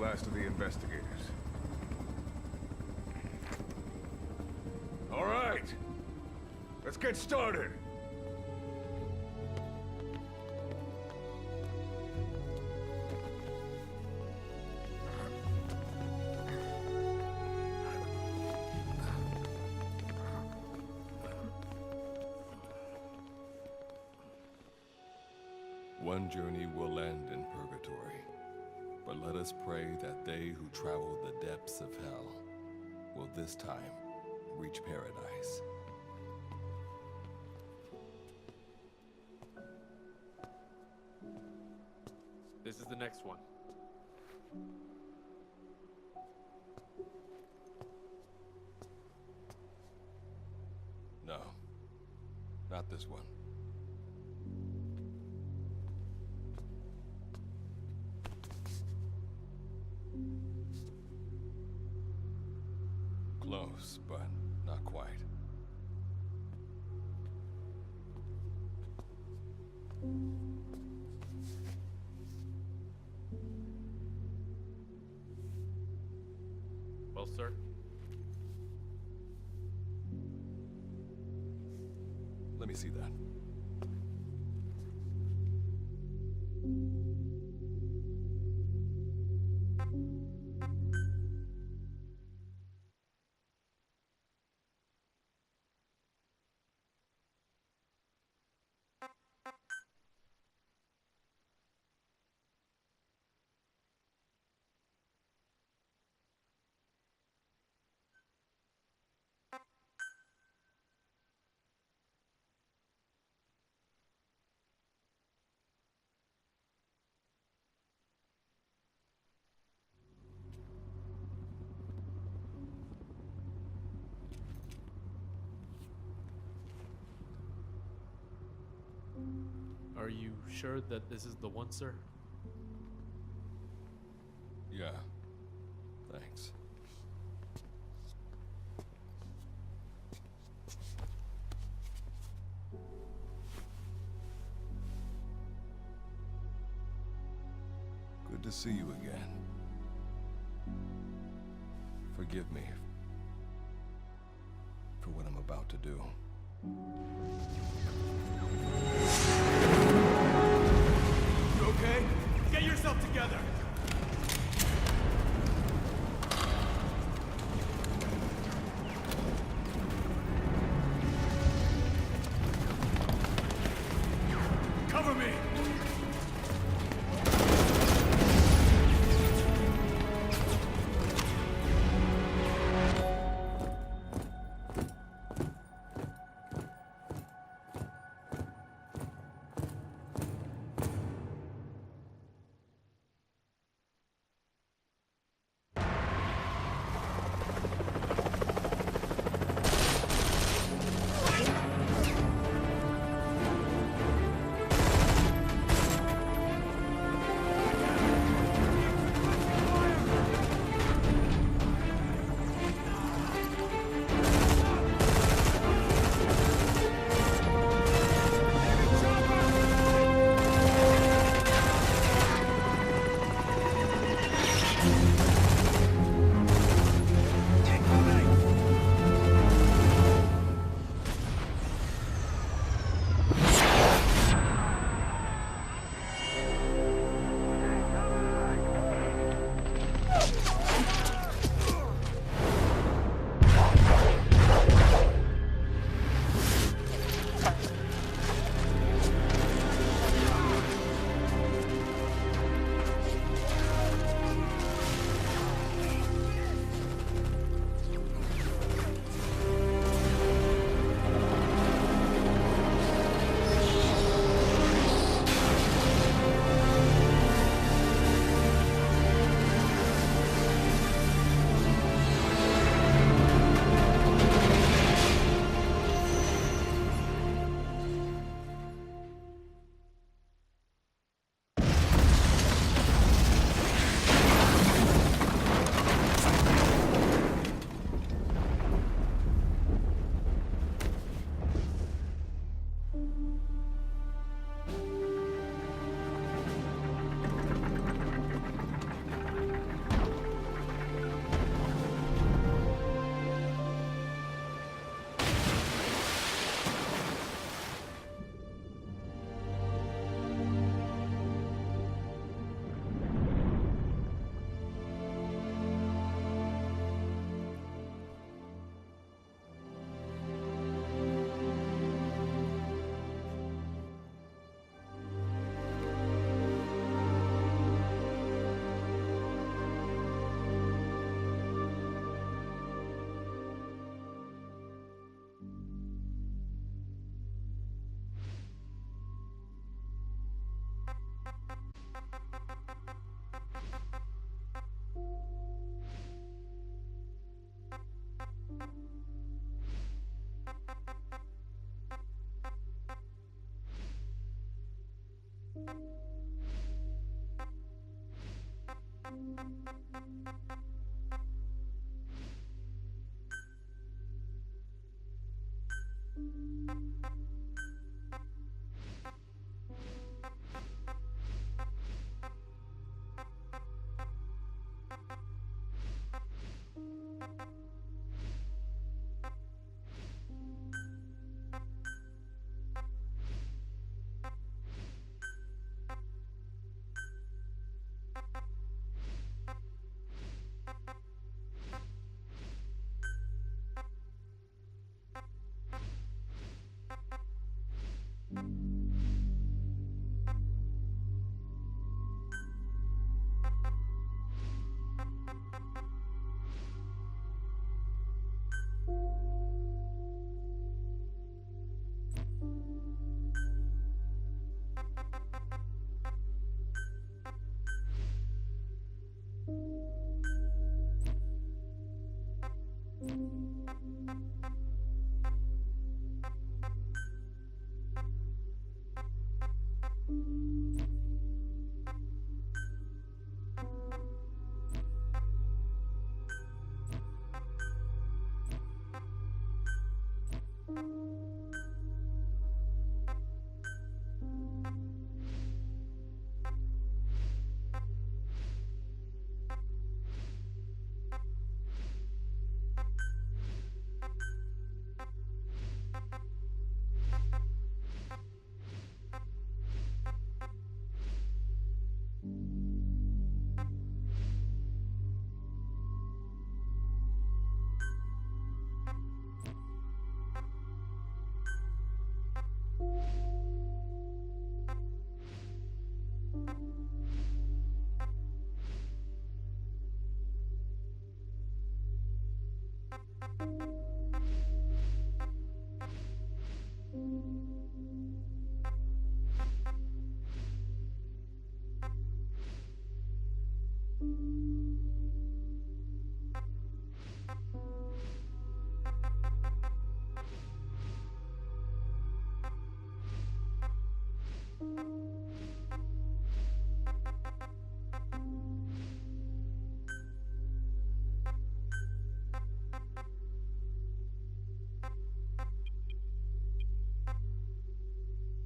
last of the investigators. All right, let's get started. One journey will end in purgatory, but let us pray that they who travel the depths of hell will this time reach paradise. This is the next one. No, not this one. Close, but not quite. Well, sir. Let me see that. Are you sure that this is the one, sir? Yeah. Thanks. Good to see you again. Forgive me for what I'm about to do. You okay? Get yourself together! Cover me!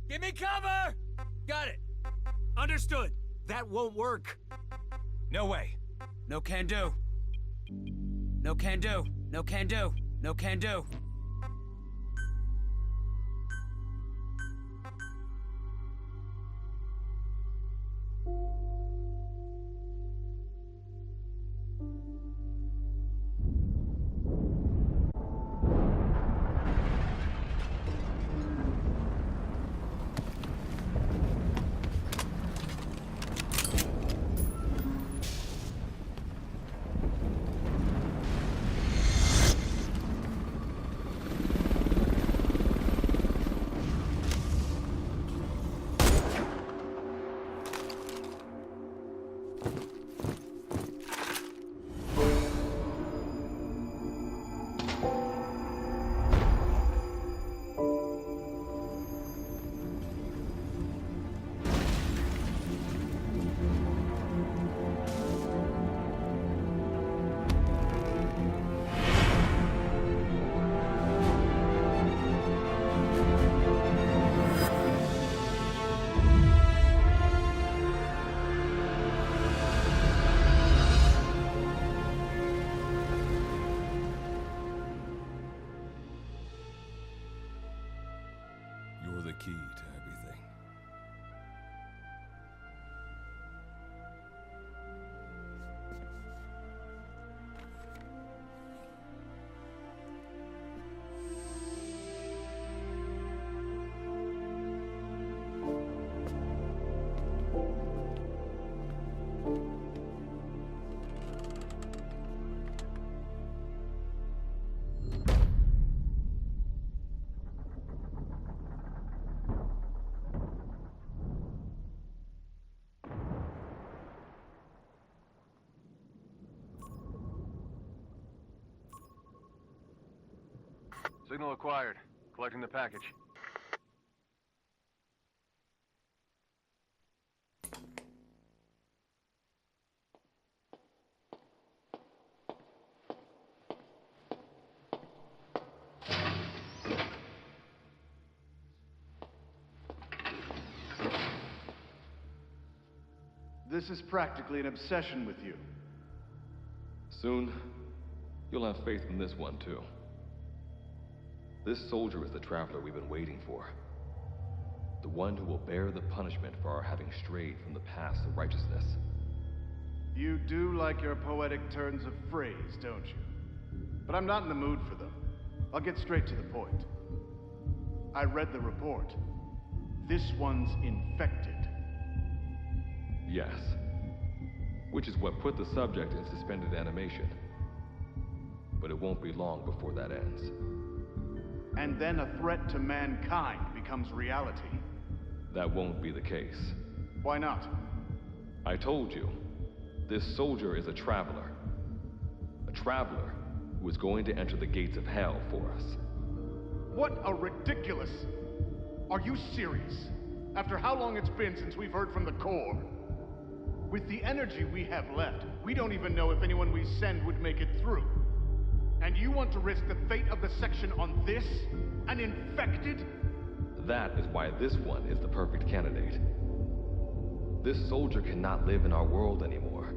Give me cover! Got it. Understood. That won't work. No way. No can do. No can do. No can do. No can do. You're the key to everything. Signal acquired. Collecting the package. This is practically an obsession with you. Soon, you'll have faith in this one, too. This soldier is the traveler we've been waiting for. The one who will bear the punishment for our having strayed from the paths of righteousness. You do like your poetic turns of phrase, don't you? But I'm not in the mood for them. I'll get straight to the point. I read the report. This one's infected. Yes. Which is what put the subject in suspended animation. But it won't be long before that ends. And then a threat to mankind becomes reality. That won't be the case. Why not? I told you, this soldier is a traveler. A traveler who is going to enter the gates of hell for us. What a ridiculous... Are you serious? After how long it's been since we've heard from the Corps? With the energy we have left, we don't even know if anyone we send would make it through. And you want to risk the fate of the section on this? An infected? That is why this one is the perfect candidate. This soldier cannot live in our world anymore.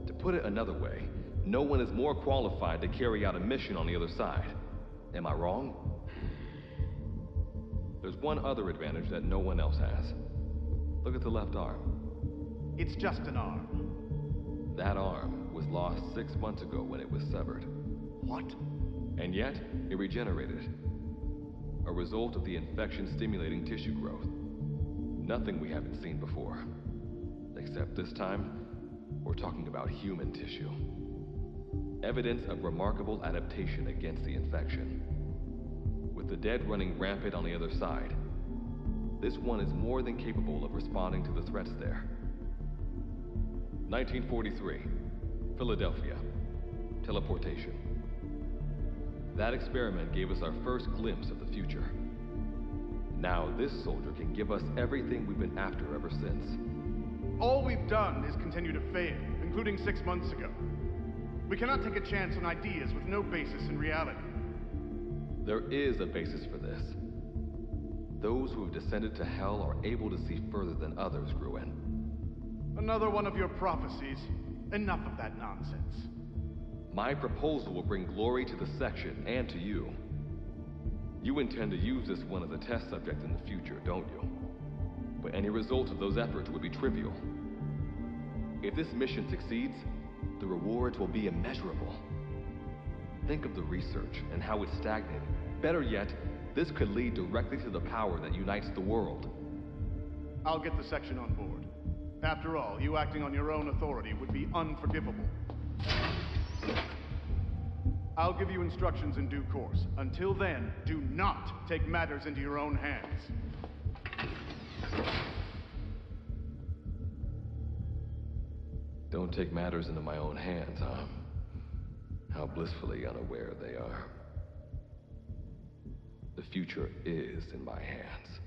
To put it another way, no one is more qualified to carry out a mission on the other side. Am I wrong? There's one other advantage that no one else has. Look at the left arm. It's just an arm. That arm was lost 6 months ago when it was severed. What? And yet, it regenerated. A result of the infection-stimulating tissue growth. Nothing we haven't seen before. Except this time, we're talking about human tissue. Evidence of remarkable adaptation against the infection. With the dead running rampant on the other side, this one is more than capable of responding to the threats there. 1943, Philadelphia. Teleportation. That experiment gave us our first glimpse of the future. Now this soldier can give us everything we've been after ever since. All we've done is continue to fail, including 6 months ago. We cannot take a chance on ideas with no basis in reality. There is a basis for this. Those who have descended to hell are able to see further than others, Gruen. Another one of your prophecies. Enough of that nonsense. My proposal will bring glory to the section and to you. You intend to use this one as a test subject in the future, don't you? But any result of those efforts would be trivial. If this mission succeeds, the rewards will be immeasurable. Think of the research and how it's stagnated. Better yet, this could lead directly to the power that unites the world. I'll get the section on board. After all, you acting on your own authority would be unforgivable. I'll give you instructions in due course. Until then, do not take matters into your own hands. Don't take matters into my own hands, huh? How blissfully unaware they are. The future is in my hands.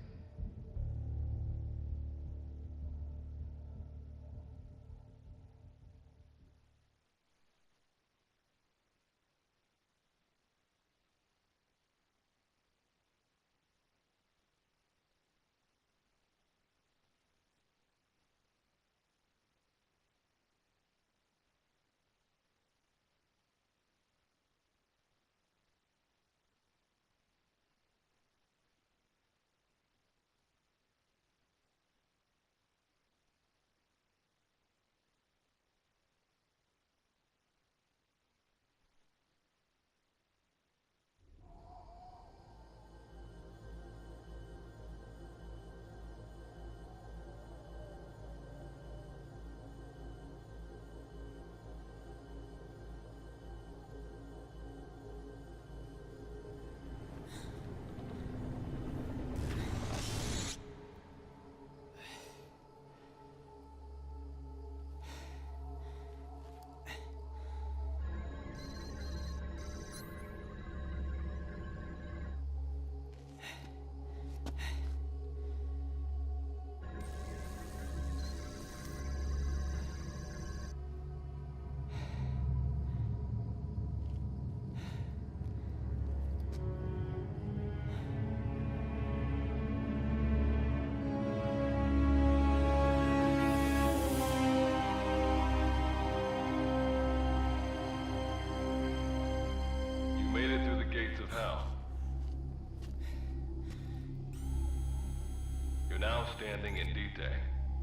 understanding in detail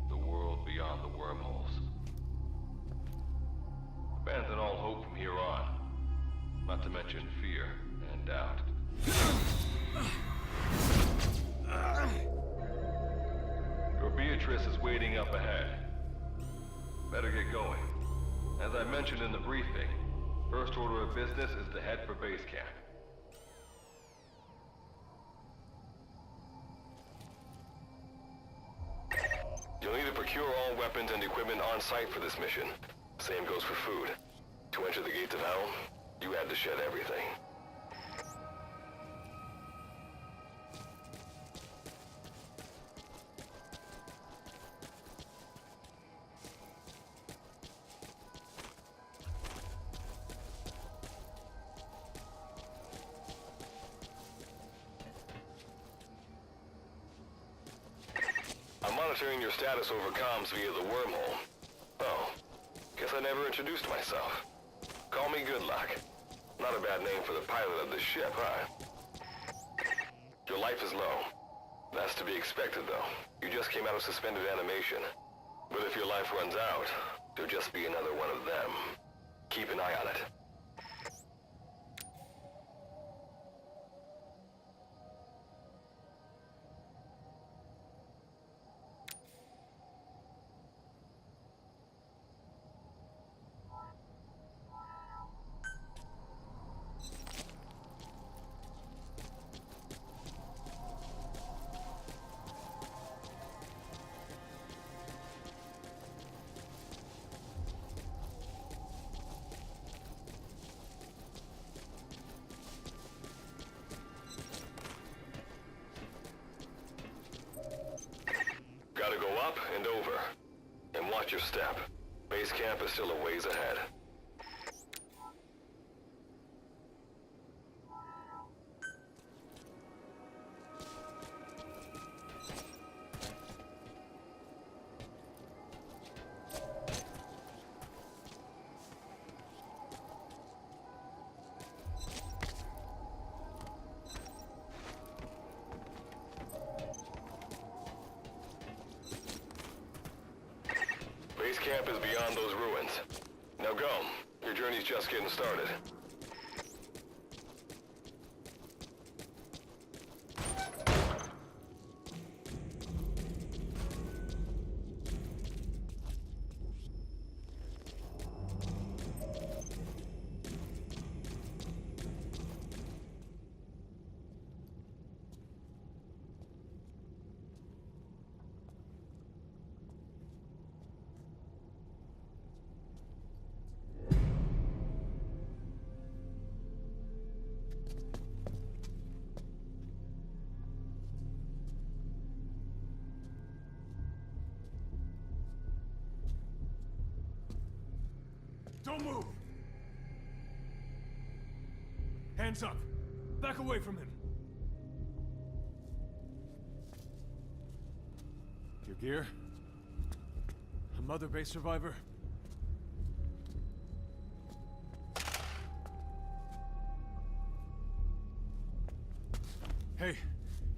the world beyond the wormholes. Abandon all hope from here on, not to mention fear and doubt. Your Beatrice is waiting up ahead. Better get going. As I mentioned in the briefing, first order of business is to head for base camp. You'll need to procure all weapons and equipment on site for this mission. Same goes for food. To enter the gates of hell, you had to shed everything. I'm monitoring your status over comms via the wormhole. Oh, guess I never introduced myself. Call me Good Luck. Not a bad name for the pilot of this ship, huh? Your life is low. That's to be expected, though. You just came out of suspended animation. But if your life runs out, there'll just be another one of them. Keep an eye on it. Gotta go up and over. And watch your step. Base camp is still a ways ahead. Base camp is beyond those ruins. Now go. Your journey's just getting started. Don't move! Hands up! Back away from him! Your gear? A Mother Base survivor? Hey,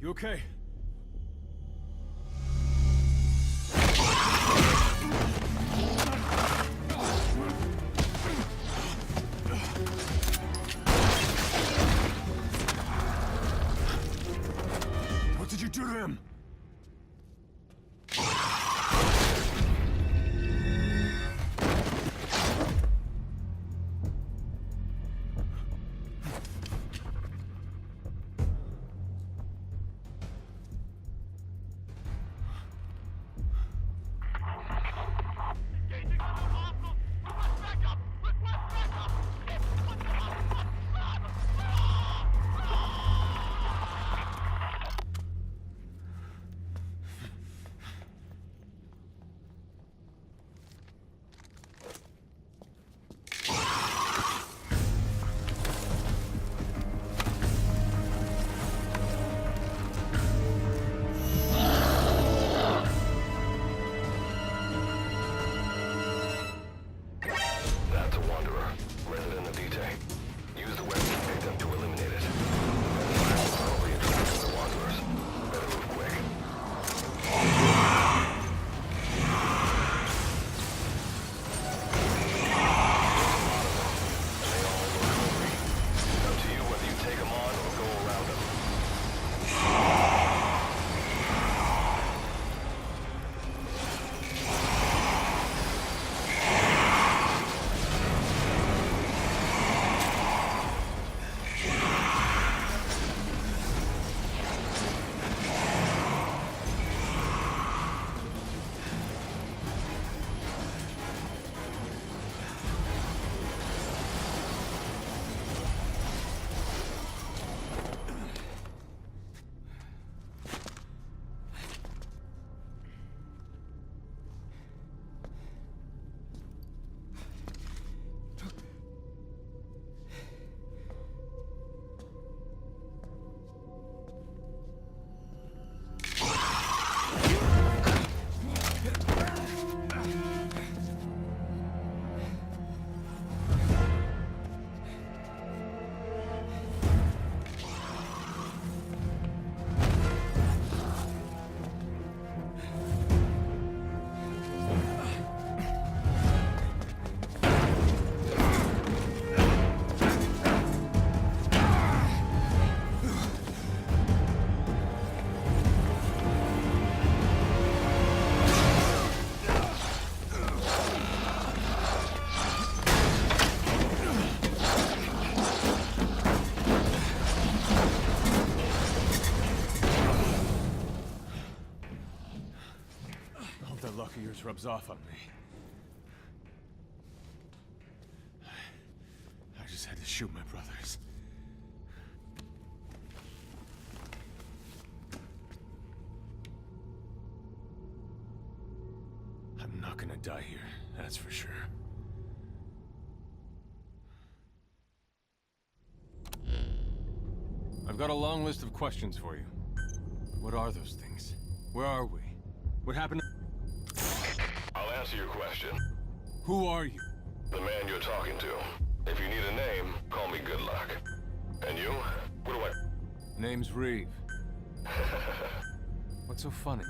you okay? What did you do to him? rubs off on me. I just had to shoot my brothers. I'm not gonna die here, that's for sure. I've got a long list of questions for you. What are those things? Where are we? What happened? I'll answer your question. Who are you? The man you're talking to. If you need a name, call me Good Luck. And you? What do I... Name's Reeve. What's so funny?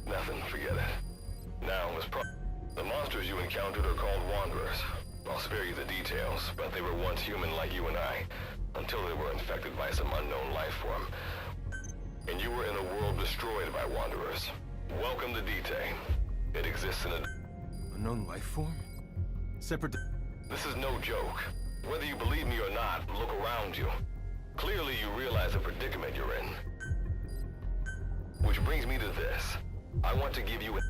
Nothing, forget it. Now, the monsters you encountered are called Wanderers. I'll spare you the details, but they were once human like you and I, until they were infected by some unknown life form. And you were in a world destroyed by Wanderers. Welcome to Detail. It exists in a... Unknown life form? Separate... This is no joke. Whether you believe me or not, look around you. Clearly you realize the predicament you're in. Which brings me to this. I want to give you a...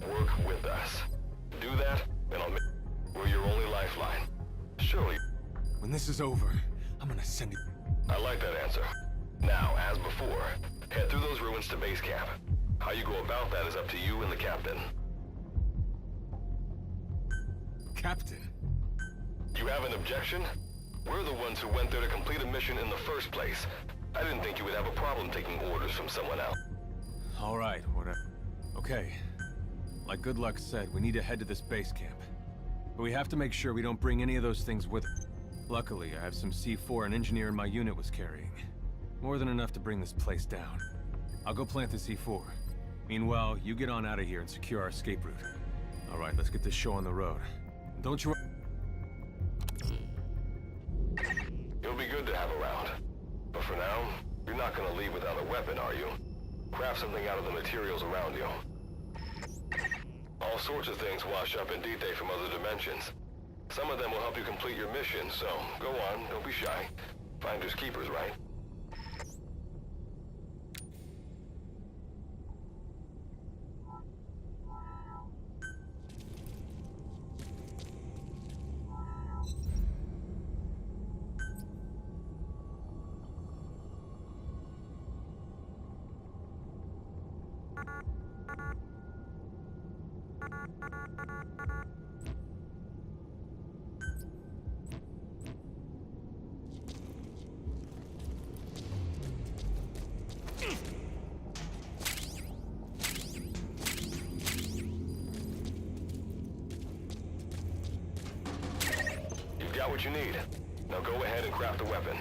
work with us. Do that, and I'll make... We're your only lifeline. Surely... When this is over, I'm gonna send you... I like that answer. Now, as before, head through those ruins to base camp. How you go about that is up to you and the captain. Captain? You have an objection? We're the ones who went there to complete a mission in the first place. I didn't think you would have a problem taking orders from someone else. Alright, whatever. Okay. Like Good Luck said, we need to head to this base camp. But we have to make sure we don't bring any of those things with us. Luckily, I have some C4 an engineer in my unit was carrying. More than enough to bring this place down. I'll go plant the C4. Meanwhile, you get on out of here and secure our escape route. Alright, let's get this show on the road. Don't you... You'll be good to have around. But for now, you're not gonna leave without a weapon, are you? Craft something out of the materials around you. All sorts of things wash up in Detail from other dimensions. Some of them will help you complete your mission, so go on, don't be shy. Finders keepers, right? You've got what you need. Now go ahead and craft the weapon.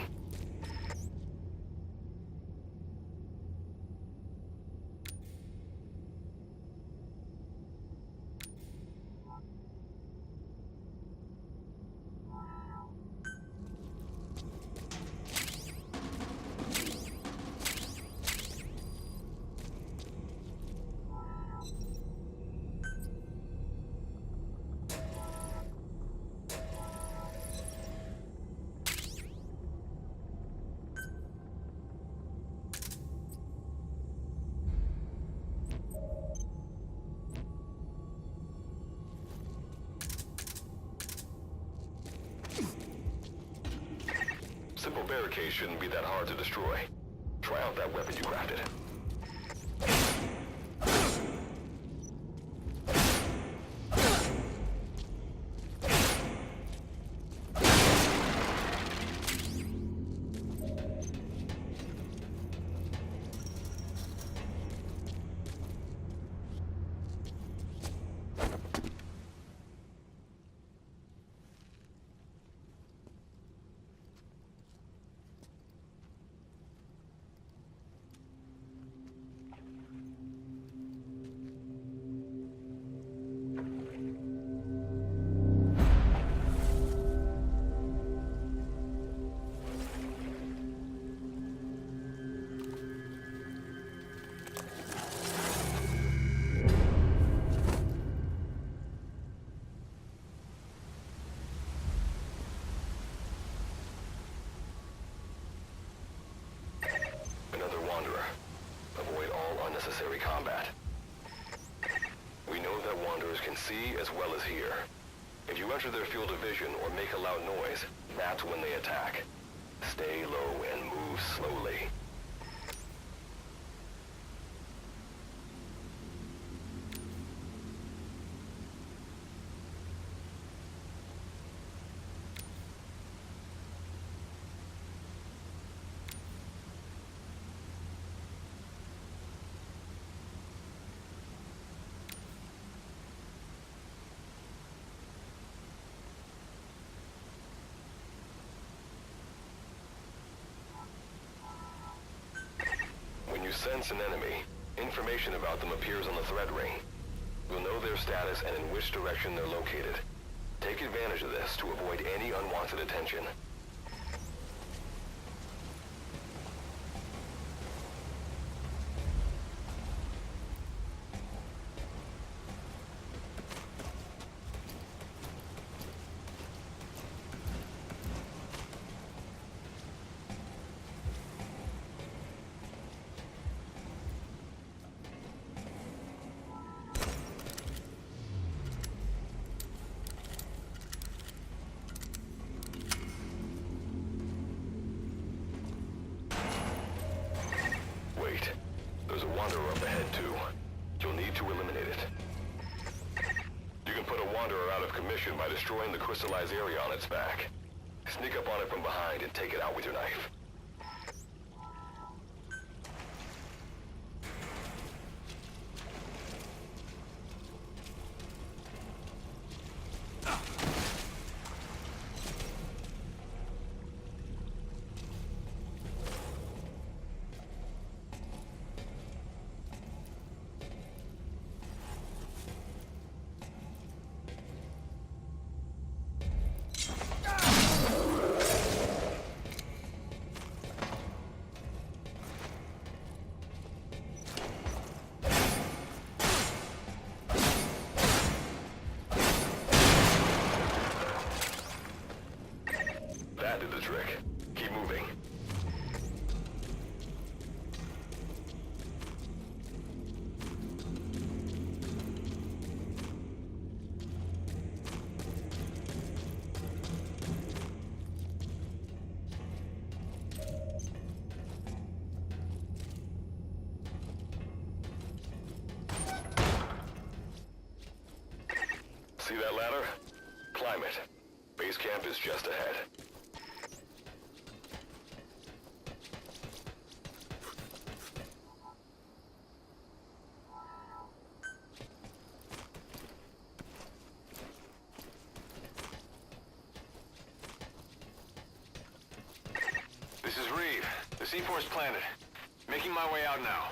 Simple barricades shouldn't be that hard to destroy. Try out that weapon you crafted. Another wanderer. Avoid all unnecessary combat. We know that Wanderers can see as well as hear. If you enter their field of vision or make a loud noise, that's when they attack. Stay low and move slowly. When you sense an enemy, information about them appears on the threat ring. You'll know their status and in which direction they're located. Take advantage of this to avoid any unwanted attention. Wait, there's a Wanderer up ahead too. You'll need to eliminate it. You can put a Wanderer out of commission by destroying the crystallized area on its back. Sneak up on it from behind and take it out with your knife. That did the trick. Keep moving. See that ladder? Climb it. Base camp is just ahead. This is Reeve. The C4's planted. Making my way out now.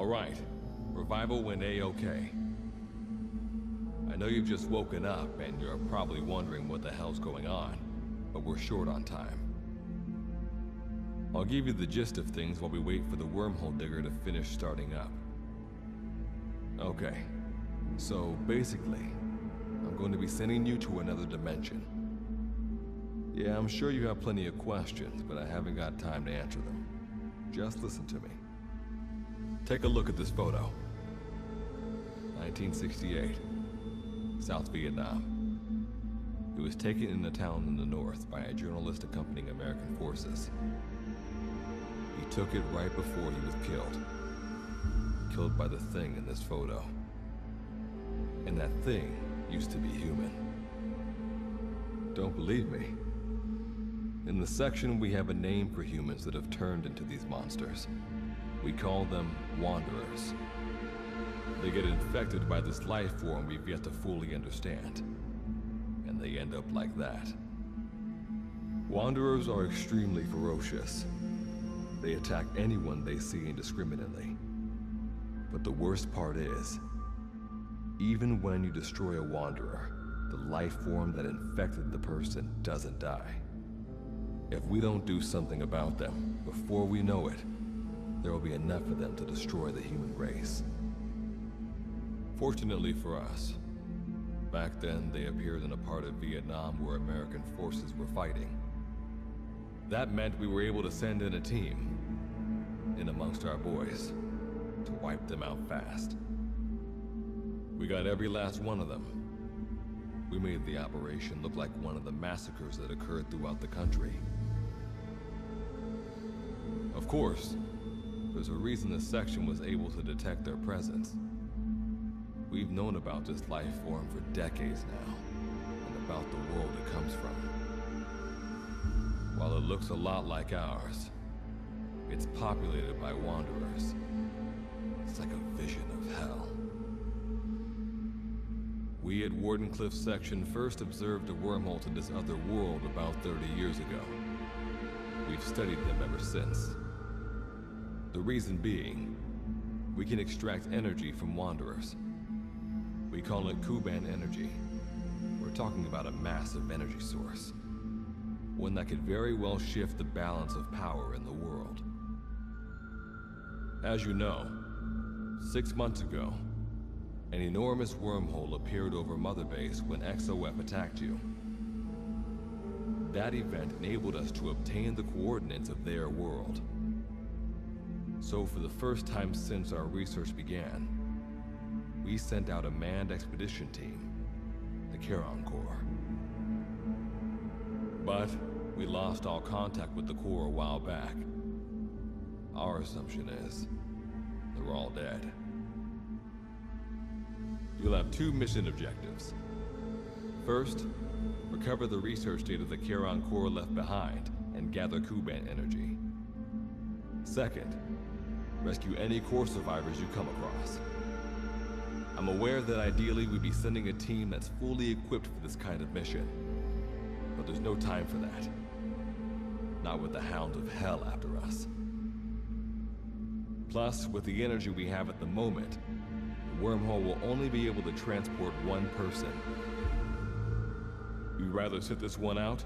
All right. Revival went A-okay. I know you've just woken up and you're probably wondering what the hell's going on, but we're short on time. I'll give you the gist of things while we wait for the wormhole digger to finish starting up. Okay, so basically, I'm going to be sending you to another dimension. Yeah, I'm sure you have plenty of questions, but I haven't got time to answer them. Just listen to me. Take a look at this photo. 1968, South Vietnam. It was taken in a town in the north by a journalist accompanying American forces. He took it right before he was killed. Killed by the thing in this photo. And that thing used to be human. Don't believe me? In the section, we have a name for humans that have turned into these monsters. We call them Wanderers. They get infected by this life form we've yet to fully understand. And they end up like that. Wanderers are extremely ferocious. They attack anyone they see indiscriminately. But the worst part is, even when you destroy a Wanderer, the life form that infected the person doesn't die. If we don't do something about them, before we know it, there will be enough of them to destroy the human race. Fortunately for us, back then they appeared in a part of Vietnam where American forces were fighting. That meant we were able to send in a team, in amongst our boys, to wipe them out fast. We got every last one of them. We made the operation look like one of the massacres that occurred throughout the country. Of course, there's a reason this section was able to detect their presence. We've known about this life form for decades now, and about the world it comes from. While it looks a lot like ours, it's populated by Wanderers. It's like a vision of hell. We at Wardenclyffe section first observed a wormhole to this other world about 30 years ago. We've studied them ever since. The reason being, we can extract energy from Wanderers. We call it Kuban energy. We're talking about a massive energy source. One that could very well shift the balance of power in the world. As you know, 6 months ago, an enormous wormhole appeared over Mother Base when XOF attacked you. That event enabled us to obtain the coordinates of their world. So for the first time since our research began, we sent out a manned expedition team, the Charon Corps. But we lost all contact with the Corps a while back. Our assumption is they're all dead. You'll have 2 mission objectives. First, recover the research data the Charon Corps left behind and gather Kuban energy. Second, rescue any Corps survivors you come across. I'm aware that ideally we'd be sending a team that's fully equipped for this kind of mission. But there's no time for that. Not with the Hound of Hell after us. Plus, with the energy we have at the moment, the wormhole will only be able to transport one person. You'd rather sit this one out?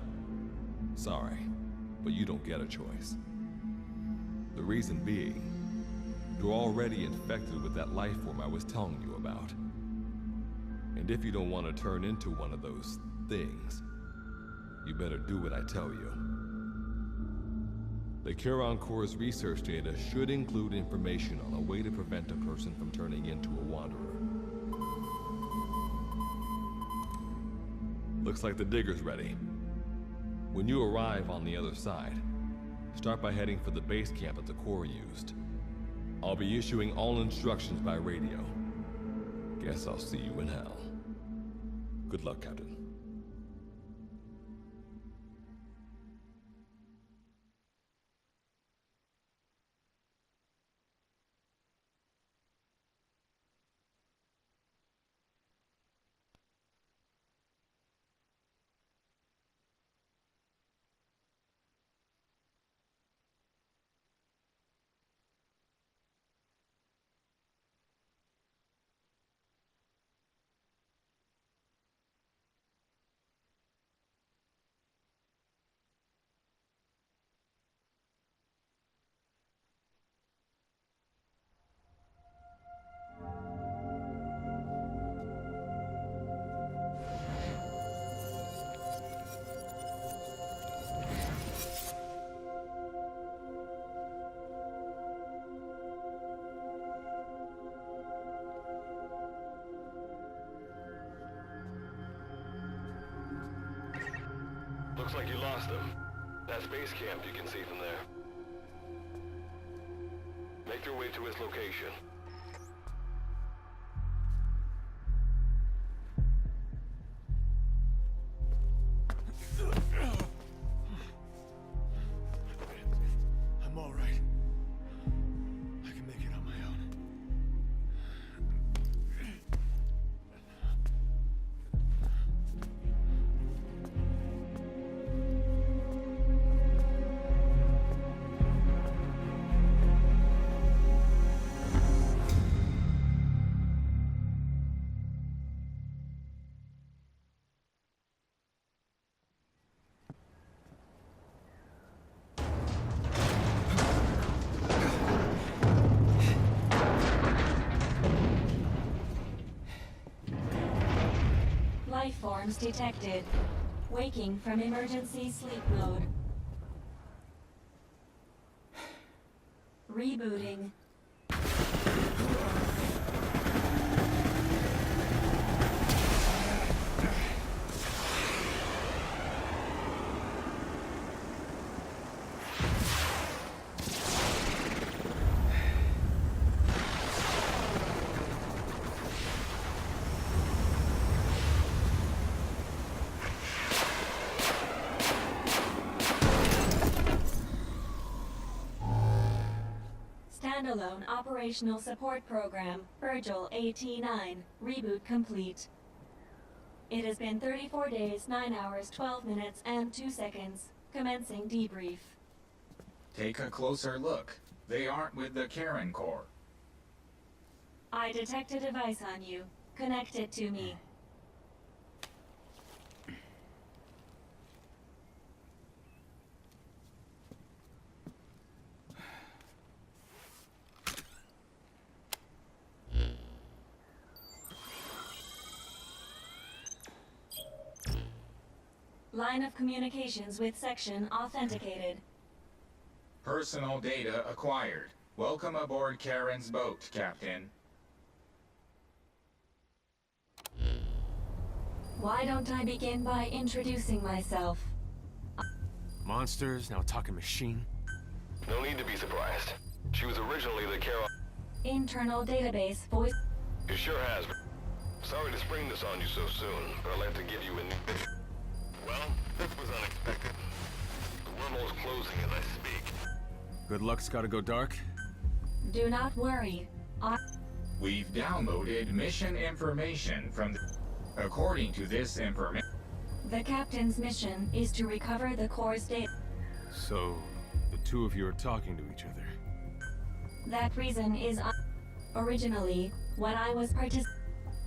Sorry, but you don't get a choice. The reason being, you're already infected with that life form I was telling you about. And if you don't want to turn into one of those things, you better do what I tell you. The Charon Corps' research data should include information on a way to prevent a person from turning into a Wanderer. Looks like the digger's ready. When you arrive on the other side, start by heading for the base camp that the Corps used. I'll be issuing all instructions by radio. Guess I'll see you in hell. Good luck, Captain. Looks like you lost them. That's base camp you can see from there. Make your way to his location. I'm all right. I can make it on my own. Life forms detected. Waking from emergency sleep mode. Rebooting. Standalone Operational Support Program, Virgil AT-9, reboot complete. It has been 34 days, 9 hours, 12 minutes, and 2 seconds. Commencing debrief. Take a closer look. They aren't with the Karen Corps. I detect a device on you. Connect it to me. Line of communications with section authenticated. Personal data acquired. Welcome aboard Karen's boat, Captain. Why don't I begin by introducing myself? Monsters, now a talking machine. No need to be surprised. She was originally the Carol. Internal database voice. It sure has. Sorry to spring this on you so soon, but I'd like to give you a new... Well, this was unexpected. The wormhole's closing as I speak. Good luck's gotta go dark. Do not worry. We've downloaded mission information from the... According to this information... The captain's mission is to recover the core's data. So, the two of you are talking to each other. That reason is originally, when I was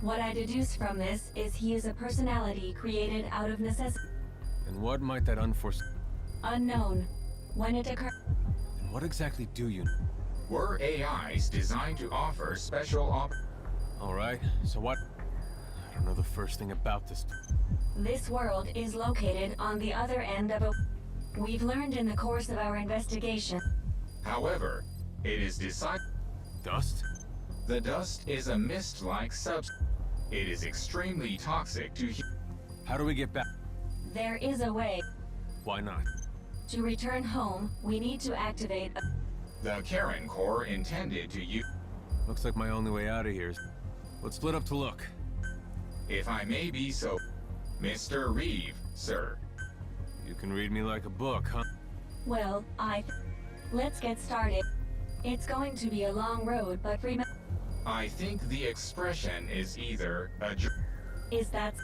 what I deduce from this is he is a personality created out of necessity. And what might that unforeseen... Unknown. When it occurred... And what exactly do you... We're AIs designed to offer special Alright, so what... I don't know the first thing about this... This world is located on the other end of a... We've learned in the course of our investigation. However, it is decided... Dust? The dust is a mist-like substance. It is extremely toxic to How do we get back? There is a way. Why not? To return home, we need to activate The Karen Corps intended to use... Looks like my only way out of here is... Let's split up to look. If I may be so... Mr. Reeve, sir. You can read me like a book, huh? Well, let's get started. It's going to be a long road, but remember... I think the expression is either a Is that...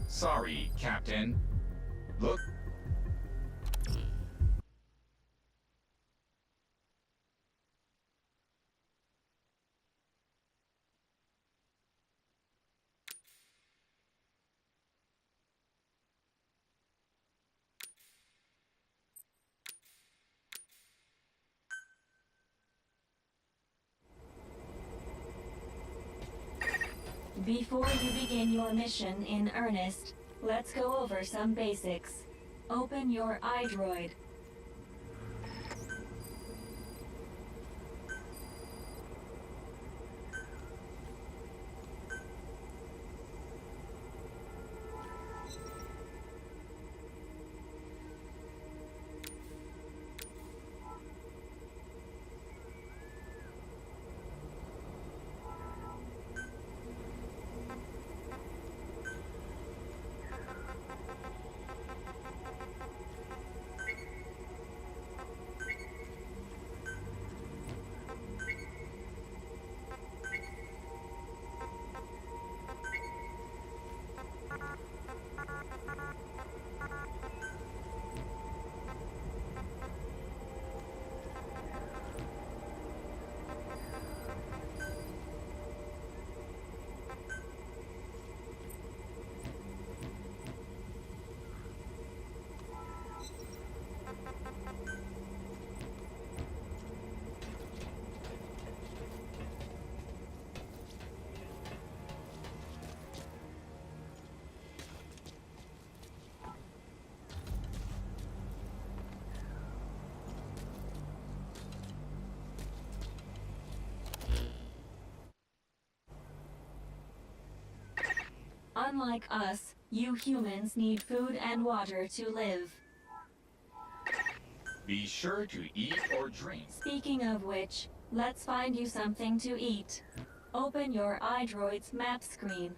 Sorry, Captain. Look... Before you begin your mission in earnest, let's go over some basics. Open your iDroid. Unlike us, you humans need food and water to live. Be sure to eat or drink. Speaking of which, let's find you something to eat. Open your iDroid's map screen.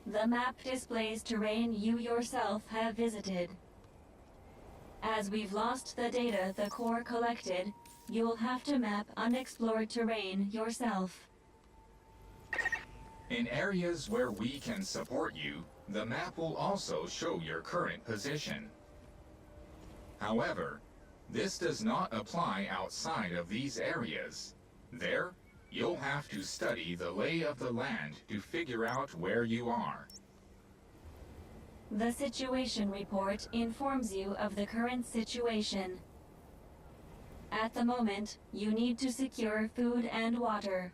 The map displays terrain you yourself have visited. As we've lost the data the core collected, you'll have to map unexplored terrain yourself. In areas where we can support you, the map will also show your current position. However, this does not apply outside of these areas. There, you'll have to study the lay of the land to figure out where you are. The situation report informs you of the current situation. At the moment, you need to secure food and water.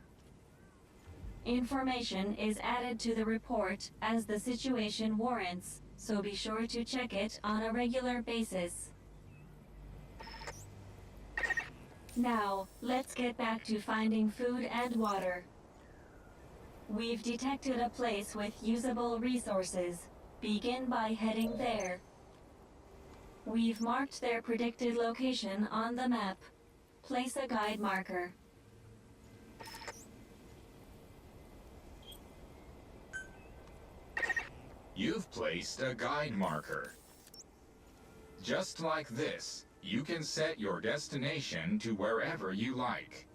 Information is added to the report as the situation warrants, so be sure to check it on a regular basis. Now, let's get back to finding food and water. We've detected a place with usable resources. Begin by heading there. We've marked their predicted location on the map. Place a guide marker. You've placed a guide marker. Just like this, you can set your destination to wherever you like.